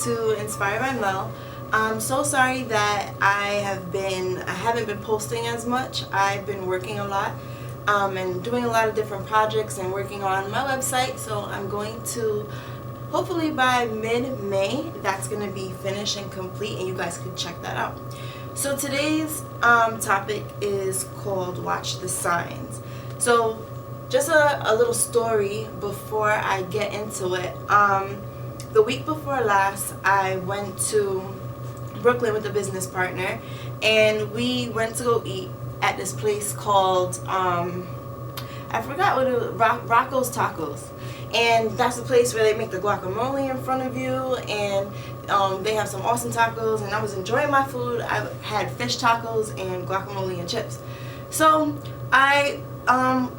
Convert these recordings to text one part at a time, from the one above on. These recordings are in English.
to Inspired by Mel. I'm so sorry that I haven't been posting as much. I've been working a lot and doing a lot of different projects and working on my website. So I'm going to, hopefully by mid-May, that's going to be finished and complete, and you guys can check that out. So today's topic is called Watch the Signs. So just a little story before I get into it. The week before last, I went to Brooklyn with a business partner, and we went to go eat at this place called I forgot what it was, Rocco's Tacos. And that's the place where they make the guacamole in front of you, and they have some awesome tacos, and I was enjoying my food. I had fish tacos and guacamole and chips. So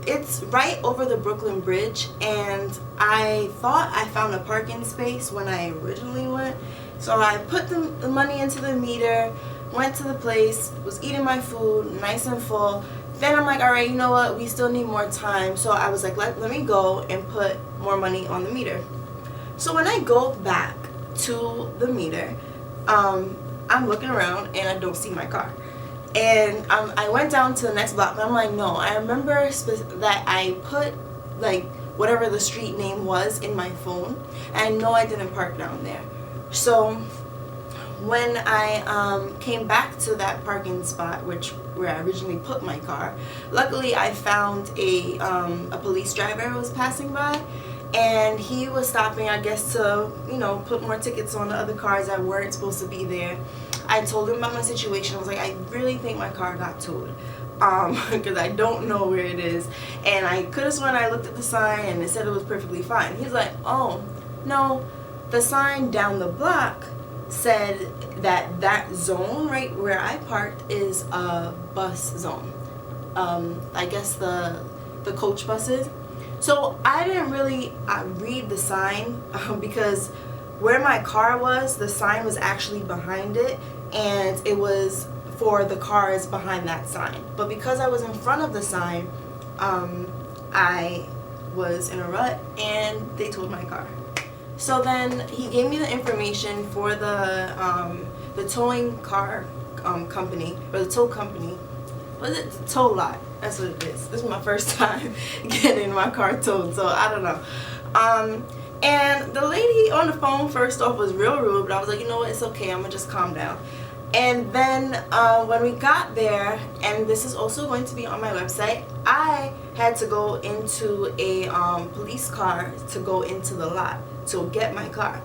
it's right over the Brooklyn Bridge, and I thought I found a parking space when I originally went. So I put the money into the meter, went to the place, was eating my food, nice and full. Then I'm like, all right, you know what? We still need more time. So I was like, let me go and put more money on the meter. So when I go back to the meter, I'm looking around and I don't see my car. And I went down to the next block, and I'm like, no, I remember that I put like whatever the street name was in my phone, and I know I didn't park down there. So when I came back to that parking spot, where I originally put my car, luckily I found a police driver who was passing by, and he was stopping, I guess, to put more tickets on the other cars that weren't supposed to be there. I told him about my situation. I was like, I really think my car got towed, because I don't know where it is, and I could have sworn I looked at the sign and it said it was perfectly fine. He's like, oh no, the sign down the block said that zone right where I parked is a bus zone. I guess the coach buses. So I didn't really read the sign because where my car was, the sign was actually behind it, and it was for the cars behind that sign. But because I was in front of the sign, I was in a rut and they towed my car. So then he gave me the information for the towing car company, or the tow company. Was it the tow lot? That's what it is. This is my first time getting my car towed, so I don't know. And the lady on the phone first off was real rude, but I was like, you know what, it's okay, I'm gonna just calm down. And then when we got there, and this is also going to be on my website, I had to go into a police car to go into the lot to get my car.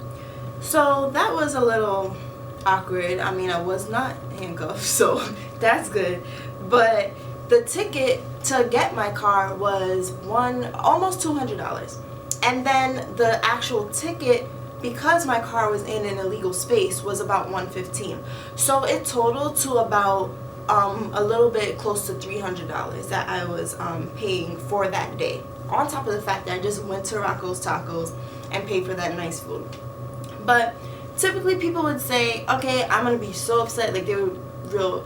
So that was a little awkward. I mean, I was not handcuffed, so that's good. But the ticket to get my car was almost $200. And then the actual ticket, because my car was in an illegal space, was about $115. So it totaled to about a little bit close to $300 that I was paying for that day. On top of the fact that I just went to Rocco's Tacos and paid for that nice food. But typically people would say, okay, I'm gonna be so upset, like they would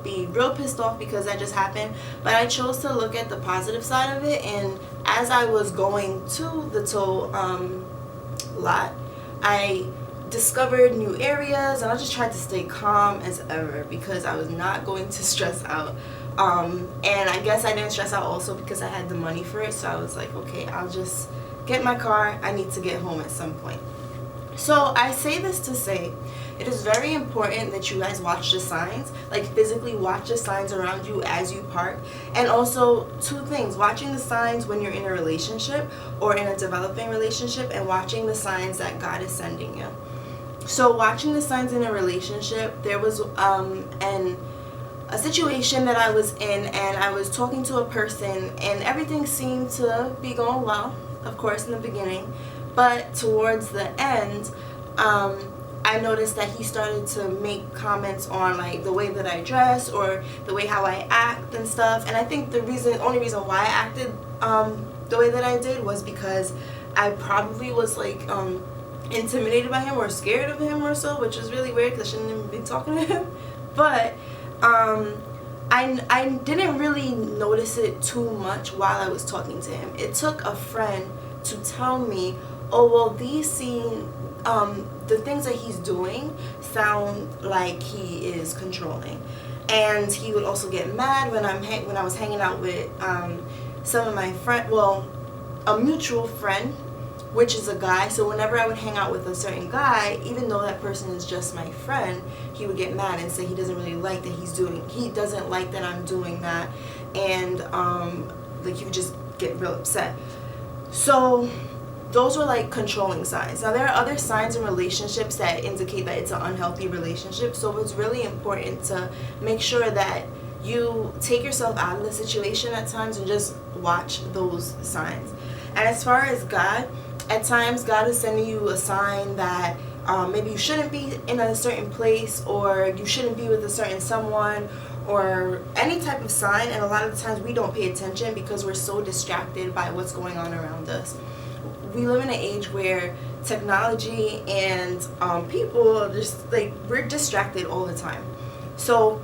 be real pissed off because that just happened. But I chose to look at the positive side of it, and as I was going to the tow lot, I discovered new areas, and I just tried to stay calm as ever because I was not going to stress out. And I guess I didn't stress out also because I had the money for it, so I was like, okay, I'll just get my car. I need to get home at some point. So I say this to say, it is very important that you guys watch the signs, like physically watch the signs around you as you park. And also, two things: watching the signs when you're in a relationship or in a developing relationship, and watching the signs that God is sending you. So watching the signs in a relationship, there was a situation that I was in, and I was talking to a person, and everything seemed to be going well, of course, in the beginning. But towards the end, I noticed that he started to make comments on like the way that I dress or the way how I act and stuff. And I think the only reason why I acted the way that I did was because I probably was like intimidated by him or scared of him or so, which was really weird because I shouldn't even be talking to him. But I didn't really notice it too much while I was talking to him. It took a friend to tell me, oh well, these the things that he's doing sound like he is controlling. And he would also get mad when I was hanging out with some of my friends, well, a mutual friend, which is a guy. So whenever I would hang out with a certain guy, even though that person is just my friend, he would get mad and say he doesn't really like that he doesn't like that I'm doing that, and like he would just get real upset. So those were like controlling signs. Now there are other signs in relationships that indicate that it's an unhealthy relationship, so it's really important to make sure that you take yourself out of the situation at times and just watch those signs. And as far as God, at times God is sending you a sign that maybe you shouldn't be in a certain place, or you shouldn't be with a certain someone, or any type of sign. And a lot of the times we don't pay attention because we're so distracted by what's going on around us. We live in an age where technology and people just like, we're distracted all the time. So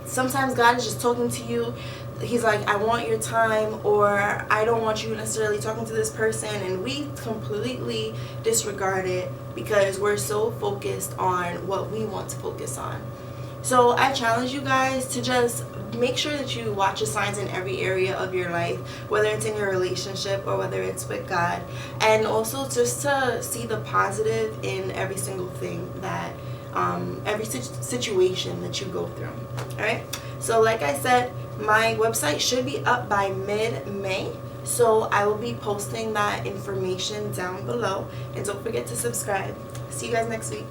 sometimes God is just talking to you. He's like, I want your time, or I don't want you necessarily talking to this person, and we completely disregard it because we're so focused on what we want to focus on. So I challenge you guys to just make sure that you watch the signs in every area of your life, whether it's in your relationship or whether it's with God, and also just to see the positive in every single thing that every situation that you go through. Alright, so like I said, my website should be up by mid-May, so I will be posting that information down below, and don't forget to subscribe. See you guys next week.